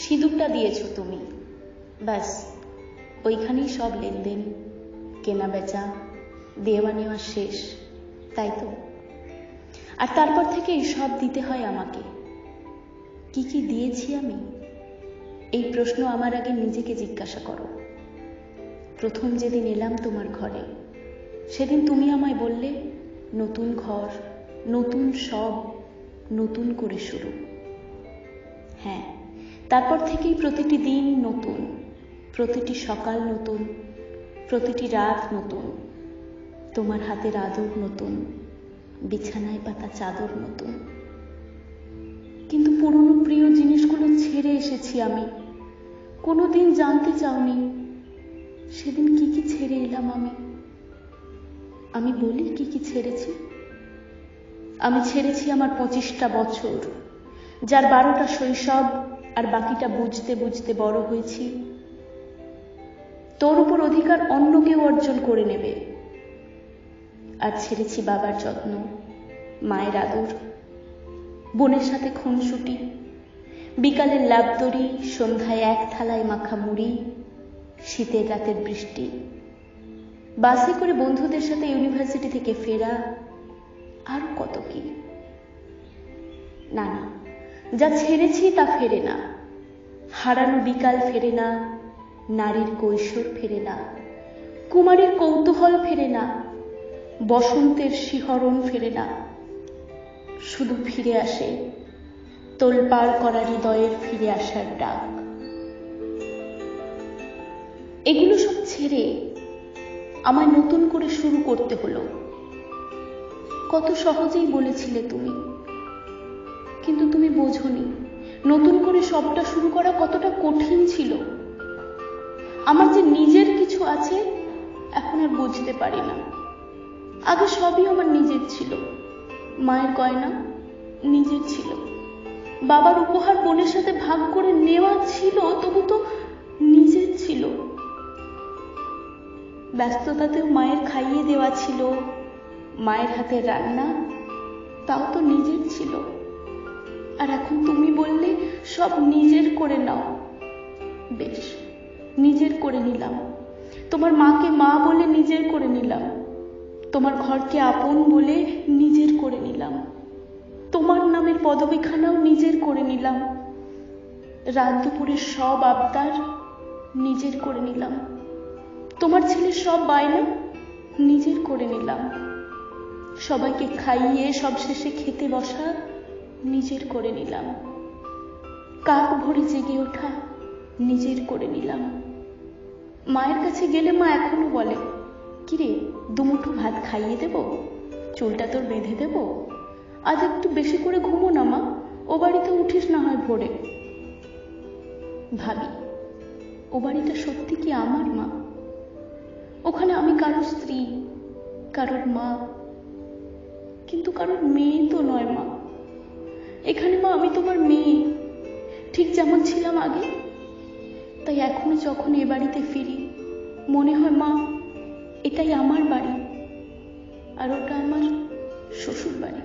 সিঁদুরটা দিয়েছ তুমি, ব্যাস ওইখানেই সব লেনদেন, কেনা বেচা, দেওয়া নেওয়া শেষ, তাই তো? আর তারপর থেকে সব দিতে হয় আমাকে। কি কি দিয়েছি আমি? এই প্রশ্ন আমার আগে নিজেকে জিজ্ঞাসা করো। প্রথম যেদিন এলাম তোমার ঘরে, সেদিন তুমি আমায় বললে, নতুন ঘর, নতুন সব, নতুন করে শুরু। হ্যাঁ, তারপর থেকেই প্রতিটি দিন নতুন, প্রতিটি সকাল নতুন, প্রতিটি রাত নতুন। তোমার হাতের আদর নতুন, বিছানায় পাতা চাদর নতুন। কিন্তু পুরনো প্রিয় জিনিসগুলো ছেড়ে এসেছি আমি। কোনোদিন জানতে চাওনি সেদিন কি কি ছেড়ে এলাম আমি। আমি বলি কি কি ছেড়েছি। আমি ছেড়েছি আমার 25টা বছর, যার 12টা শৈশব আর বাকিটা বুঝতে বুঝতে বড় হয়েছি। তোর উপর অধিকার অন্য কেউ অর্জন করে নেবে। আর ছেড়েছি বাবার যত্ন, মায়ের আদর, বোনের সাথে খুনসুটি, বিকালের লাবদড়ি, সন্ধ্যায় এক থালায় মাখা মুড়ি, শীতের রাতের বৃষ্টি, বাসে করে বন্ধুদের সাথে ইউনিভার্সিটি থেকে ফেরা, আর কত কি। না না, যা ছেড়েছি তা ফেরে না। হারানো বিকাল ফেরে না, নারীর কৈশোর ফেরে না, কুমারীর কৌতূহল ফেরে না, বসন্তের শিহরণ ফেরে না। শুধু ফিরে আসে তোলপাড় করা হৃদয়ের ফিরে আসার ডাক। এগুলো সব ছেড়ে আমায় নতুন করে শুরু করতে হলো। কত সহজেই বলেছিলে তুমি, কিন্তু তুমি বোঝোনি নতুন করে সবটা শুরু করা কতটা কঠিন ছিল। আমার যে নিজের কিছু আছে এখন আর বুঝতে পারি না। আগে সবই আমার নিজের ছিল। মায়ের গয়না নিজের ছিল, বাবার উপহার বোনের সাথে ভাগ করে নেওয়া ছিল, তবু তো নিজের ছিল। ব্যস্ততাতেও মায়ের খাইয়ে দেওয়া ছিল, মায়ের হাতের রান্না, তাও তো নিজের ছিল। আর এখন তুমি বললে সব নিজের করে নাও। বেশ, নিজের করে নিলাম। তোমার মাকে মা বলে নিজের করে নিলাম, তোমার ঘরকে আপন বলে নিজের করে নিলাম, তোমার নামের পদবিখানাও নিজের করে নিলাম, রাত দুপুরের সব আবদার নিজের করে নিলাম, তোমার ছেলের সব বায়না নিজের করে নিলাম, সবাইকে খাইয়ে সব শেষে খেতে বসা নিজের করে নিলাম, কাক ভরে জেগে ওঠা নিজের করে নিলাম। মায়ের কাছে গেলে মা এখনো বলে, কিরে দুমুঠো ভাত খাইয়ে দেব, চুলটা তোর বেঁধে দেব, আজ একটু বেশি করে ঘুমো না মা, ও বাড়িতে উঠিস না হয় ভোরে। ভাবি, ও বাড়িটা সত্যি কি আমার মা? ওখানে আমি কারোর স্ত্রী, কারোর মা, কিন্তু কারোর মেয়ে তো নয় মা। এখানে মা আমি তোমার মেয়ে, ঠিক যেমন ছিলাম আগে। তাই এখনো যখন এ বাড়িতে ফিরি মনে হয় মা এটাই আমার বাড়ি, আর ওটা আমার শ্বশুর বাড়ি।